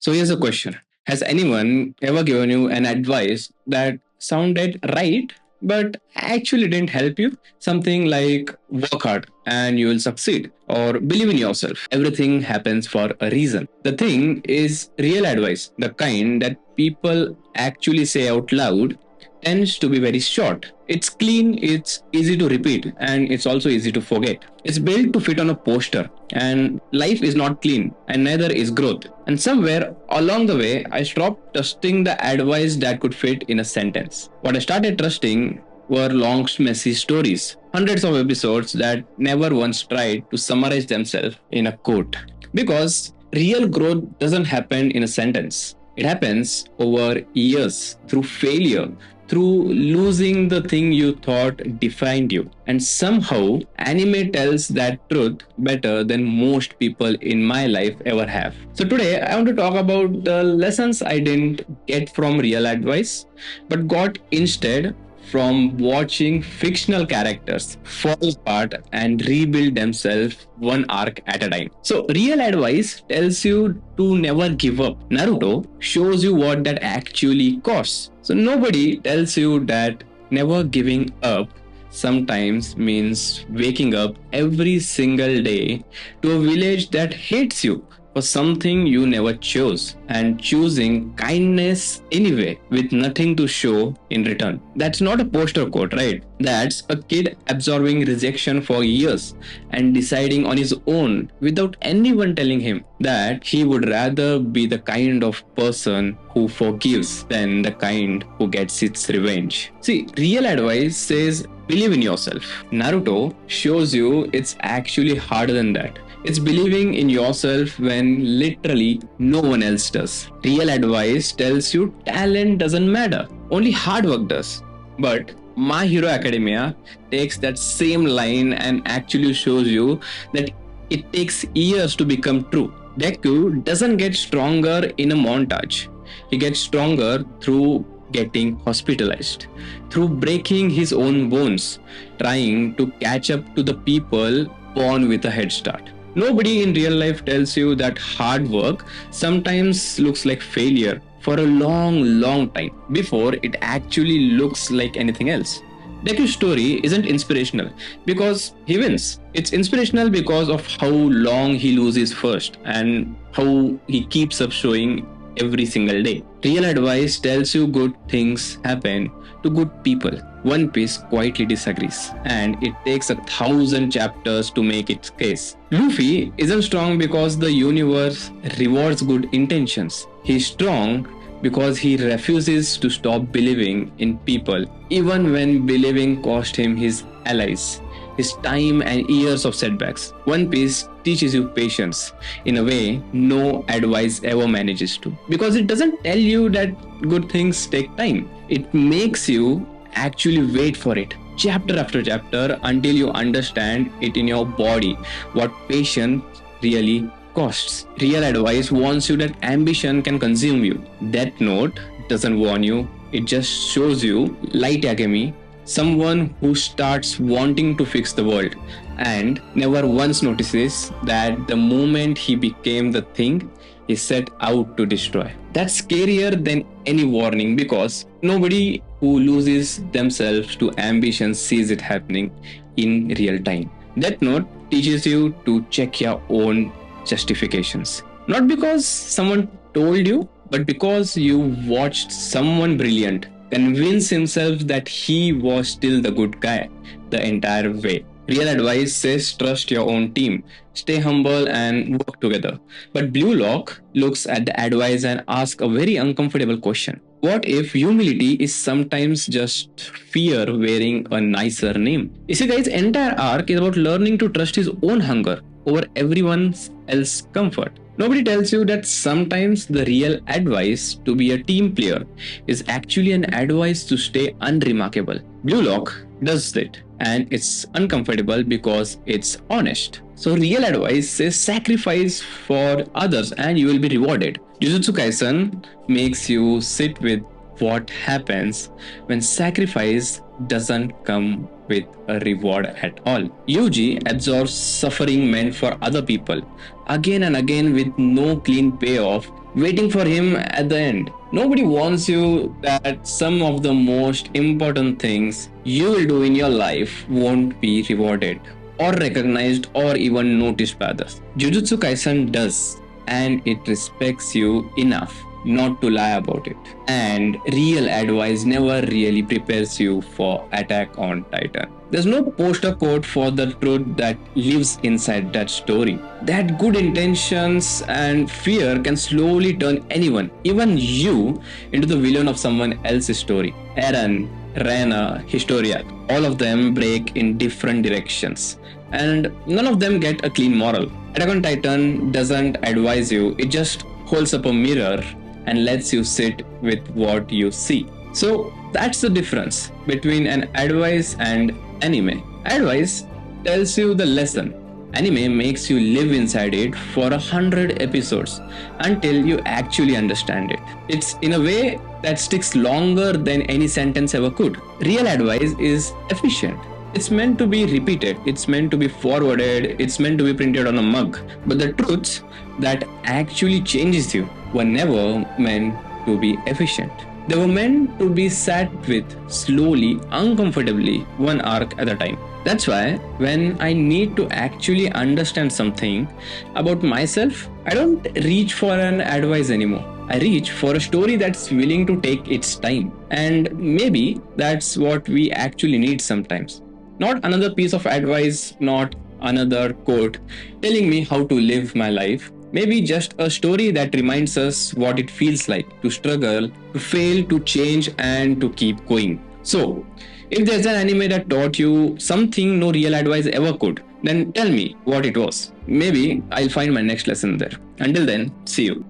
So here's a question. Has anyone ever given you an advice that sounded right but actually didn't help you? Something like work hard and you will succeed, or believe in yourself. Everything happens for a reason. The thing is, real advice, the kind that people actually say out loud, tends to be very short. It's clean, it's easy to repeat, and it's also easy to forget. It's built to fit on a poster, and life is not clean, and neither is growth. And somewhere along the way, I stopped trusting the advice that could fit in a sentence. What I started trusting were long, messy stories, hundreds of episodes that never once tried to summarize themselves in a quote. Because real growth doesn't happen in a sentence. It happens over years through failure, through losing the thing you thought defined you. And somehow, anime tells that truth better than most people in my life ever have. So, today I want to talk about the lessons I didn't get from real advice, but got instead from watching fictional characters fall apart and rebuild themselves one arc at a time. So, real advice tells you to never give up. Naruto shows you what that actually costs. So, nobody tells you that never giving up sometimes means waking up every single day to a village that hates you for something you never chose and choosing kindness anyway with nothing to show in return. That's not a poster quote, right? That's a kid absorbing rejection for years and deciding on his own without anyone telling him that he would rather be the kind of person who forgives than the kind who gets its revenge. See, real advice says believe in yourself. Naruto shows you it's actually harder than that. It's believing in yourself when literally no one else does. Real advice tells you talent doesn't matter, only hard work does. But My Hero Academia takes that same line and actually shows you that it takes years to become true. Deku doesn't get stronger in a montage. He gets stronger through getting hospitalized, through breaking his own bones, trying to catch up to the people born with a head start. Nobody in real life tells you that hard work sometimes looks like failure for a long time before it actually looks like anything else. Deku's story isn't inspirational because he wins. It's inspirational because of how long he loses first and how he keeps up showing every single day. Real advice tells you good things happen to good people. One Piece quietly disagrees, and it takes 1,000 chapters to make its case. Luffy isn't strong because the universe rewards good intentions. He's strong because he refuses to stop believing in people, even when believing cost him his allies, his time, and years of setbacks. One Piece teaches you patience in a way no advice ever manages to. Because it doesn't tell you that good things take time, it makes you actually wait for it, chapter after chapter, until you understand it in your body what patience really costs. Real advice warns you that ambition can consume you. Death Note doesn't warn you, it just shows you Light Yagami, someone who starts wanting to fix the world and never once notices that the moment he became the thing he set out to destroy. That's scarier than any warning because nobody who loses themselves to ambition sees it happening in real time. Death Note teaches you to check your own justifications. Not because someone told you, but because you watched someone brilliant convince himself that he was still the good guy the entire way. Real advice says trust your own team, stay humble and work together. But Blue Lock looks at the advice and asks a very uncomfortable question. What if humility is sometimes just fear wearing a nicer name? You see, guys, entire arc is about learning to trust his own hunger over everyone else's comfort. Nobody tells you that sometimes the real advice to be a team player is actually an advice to stay unremarkable. Blue Lock does it, and it's uncomfortable because it's honest. So real advice says sacrifice for others and you will be rewarded. Jujutsu Kaisen makes you sit with what happens when sacrifice doesn't come with a reward at all. Yuji absorbs suffering meant for other people again and again with no clean payoff waiting for him at the end. Nobody warns you that some of the most important things you will do in your life won't be rewarded or recognized or even noticed by others. Jujutsu Kaisen does, and it respects you enough not to lie about it. And real advice never really prepares you for Attack on Titan. There's no poster code for the truth that lives inside that story. That good intentions and fear can slowly turn anyone, even you, into the villain of someone else's story. Eren, Rena, Historia, all of them break in different directions, and none of them get a clean moral. Attack on Titan doesn't advise you, it just holds up a mirror and lets you sit with what you see. So that's the difference between an advice and anime. Advice tells you the lesson. Anime makes you live inside it for 100 episodes until you actually understand it. It's in a way that sticks longer than any sentence ever could. Real advice is efficient. It's meant to be repeated, it's meant to be forwarded, it's meant to be printed on a mug. But the truths that actually changes you were never meant to be efficient. They were meant to be sat with slowly, uncomfortably, one arc at a time. That's why when I need to actually understand something about myself, I don't reach for an advice anymore. I reach for a story that's willing to take its time. And maybe that's what we actually need sometimes. Not another piece of advice, not another quote telling me how to live my life. Maybe just a story that reminds us what it feels like to struggle, to fail, to change, and to keep going. So, if there's an anime that taught you something no real advice ever could, then tell me what it was. Maybe I'll find my next lesson there. Until then, see you.